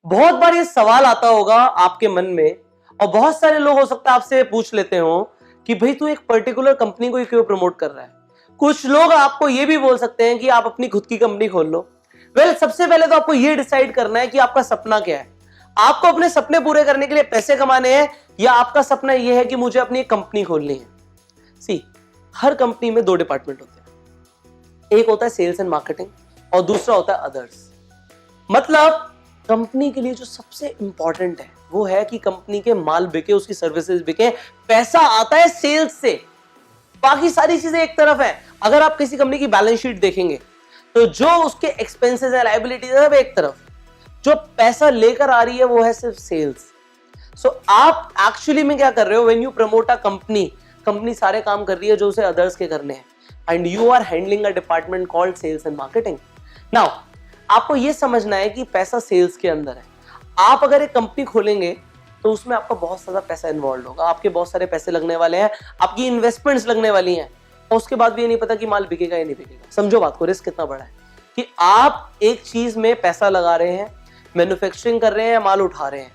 बहुत बार ये सवाल आता होगा आपके मन में, और बहुत सारे लोग हो सकता है आपसे पूछ लेते हो कि भाई तू एक पर्टिकुलर कंपनी को क्यों प्रमोट कर रहा है। कुछ लोग आपको ये भी बोल सकते हैं कि आप अपनी खुद की कंपनी खोल लो। सबसे पहले तो आपको ये डिसाइड करना है कि आपका सपना क्या है। आपको अपने सपने पूरे करने के लिए पैसे कमाने हैं, या आपका सपना यह है कि मुझे अपनी एक कंपनी खोलनी है। सी, हर कंपनी में दो डिपार्टमेंट होते हैं, एक होता है सेल्स एंड मार्केटिंग और दूसरा होता है अदर्स। मतलब कंपनी के लिए जो सबसे इंपॉर्टेंट है वो है कि कंपनी के माल बिके, उसकी सर्विसेज बिके, पैसा आता है सेल्स से। बाकी सारी चीजें एक तरफ है। अगर आप किसी कंपनी की बैलेंस शीट देखेंगे तो जो उसके एक्सपेंसेस है, लायबिलिटीज है, सब एक तरफ, जो पैसा लेकर आ रही है वो है सिर्फ सेल्स। सो आप एक्चुअली में क्या कर रहे हो, when you promote a company, company सारे काम कर रही है जो उसे अदर्स के करने हैं, and you are handling a department called sales and marketing. Now आपको यह समझना है कि पैसा सेल्स के अंदर है। आप अगर एक कंपनी खोलेंगे तो उसमें आपका बहुत सारा पैसा इन्वॉल्व होगा, आपके बहुत सारे पैसे लगने वाले हैं, आपकी इन्वेस्टमेंट्स लगने वाली हैं, और उसके बाद भी ये नहीं पता कि माल बिकेगा या नहीं बिकेगा। समझो बात को, रिस्क कितना बड़ा है कि आप एक चीज में पैसा लगा रहे हैं, मैन्युफैक्चरिंग कर रहे हैं, माल उठा रहे हैं,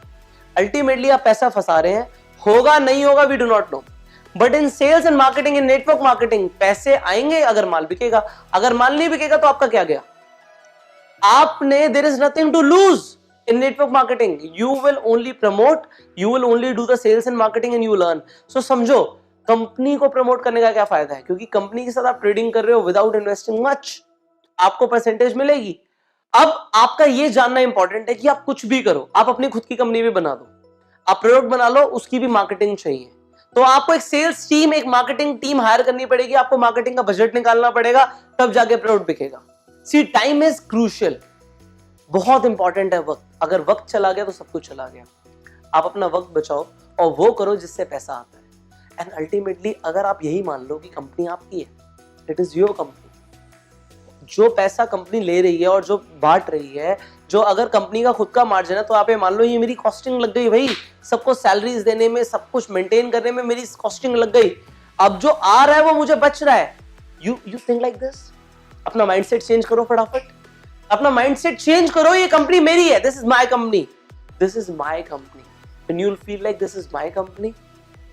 अल्टीमेटली आप पैसा फंसा रहे हैं, होगा नहीं होगा we do not know. But in sales and marketing, in network marketing, पैसे आएंगे अगर माल बिकेगा, अगर माल नहीं बिकेगा तो आपका क्या गया। आपने, there is nothing to lose in network marketing, you will only promote, you will only do the sales and marketing and you learn. So समझो कंपनी को प्रमोट करने का क्या फायदा है, क्योंकि कंपनी के साथ आप ट्रेडिंग कर रहे हो विदाउट इन्वेस्टिंग मच, आपको परसेंटेज मिलेगी। अब आपका यह जानना इंपॉर्टेंट है कि आप कुछ भी करो, आप अपनी खुद की कंपनी भी बना दो, आप प्रोडक्ट बना लो, उसकी भी मार्केटिंग चाहिए, तो आपको एक सेल्स टीम, एक मार्केटिंग टीम हायर करनी पड़ेगी, आपको मार्केटिंग का बजट निकालना पड़ेगा, तब जाके प्रोडक्ट बिकेगा। सी, टाइम इज क्रूशियल, बहुत इंपॉर्टेंट है वक्त। अगर वक्त चला गया तो सब कुछ चला गया। आप अपना वक्त बचाओ और वो करो जिससे पैसा आता है। एंड अल्टीमेटली अगर आप यही मान लो कि कंपनी आपकी है, इट इज योर कंपनी, जो पैसा कंपनी ले रही है और जो बांट रही है, जो अगर कंपनी का खुद का मार्जिन है, तो आप ये मान लो ये मेरी कॉस्टिंग लग गई भाई, सबको सैलरीज देने में, सब कुछ मेंटेन करने में मेरी कॉस्टिंग लग गई, अब जो आ रहा है वो मुझे बच रहा है। You think like this. अपना माइंडसेट चेंज करो फटाफट, अपना माइंडसेट चेंज करो, ये कंपनी मेरी है, this is my company, this is my company. When you will feel like this is my company,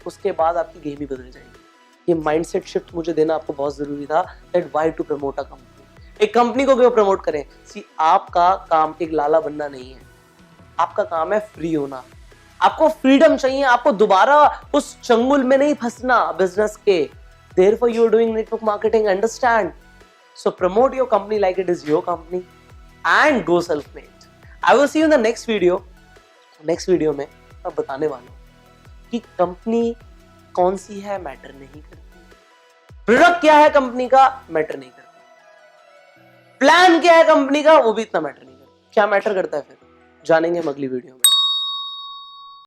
उसके बाद आपकी गेम ही बदल जाएगी। ये माइंडसेट शिफ्ट मुझे देना आपको बहुत जरूरी था, that why to promote a company. एक कंपनी को क्यों प्रमोट करें। सी, आपका काम एक लाला बनना नहीं है, आपका काम है फ्री होना। आपको फ्रीडम चाहिए, आपको दोबारा उस चंगुल में नहीं फंसना बिजनेस के। Therefore you are doing network marketing, understand. So promote your company like it is your company and go self made. I will see you in the next video. Next video में मैं बताने वाला हूं कि company कौन सी है matter नहीं करती, प्रोडक्ट क्या है कंपनी का मैटर नहीं करता, प्लान क्या है कंपनी का वो भी इतना मैटर नहीं करता। क्या मैटर करता है फिर, जानेंगे हम अगली वीडियो में।